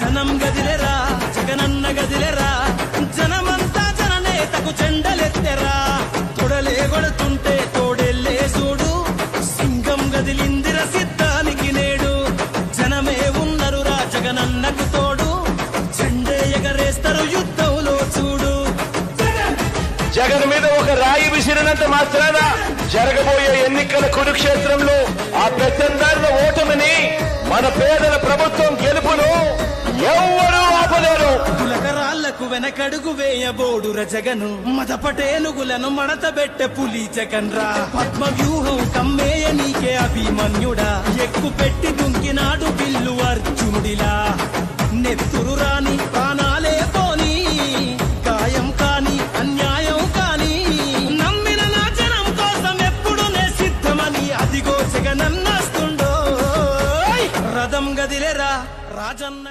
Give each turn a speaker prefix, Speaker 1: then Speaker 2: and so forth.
Speaker 1: జనం గదిలెరా జగనన్న గదిలెరా జనమంతా జననేతకు చెండలెత్తెరా తొడలే కొడుతుంటే తోడెల్లే చూడు సింగం గదిలిందిర సిద్ధానికి నేడు జనమే ఉన్నరురా జగనన్నకు తోడు చెండే ఎగరేస్తారు యుద్ధంలో చూడు
Speaker 2: జగన్ మీద ఒక రాయి విసిరినంత మాత్రాన జరగబోయే ఎన్నికల కురుక్షేత్రంలో ఆ పెత్తందారుల ఓటమిని మన పేదల ప్రభుత్వం గెలుపును ఎవ్వరూ ఆపలేరు.
Speaker 1: పులకరాళ్లకు వెనకడుగు వేయబోడుర జగను మదపటేనుగులను మడతబెట్టె పులి జగన్ రా పద్మ వ్యూహం కమ్మేయ నీకే అభిమన్యుడా ఎక్కు పెట్టి దుంకినాడు బిల్లు అర్జునుడిలా నెత్తురు రాని ప్రాణాలే పోని గాయం కాని అన్యాయం కాని నమ్మిన నా జనం కోసం ఎప్పుడు నే సిద్ధమని అదిగో జగనన్నస్తుండో రథం గదిలేరా రాజన్న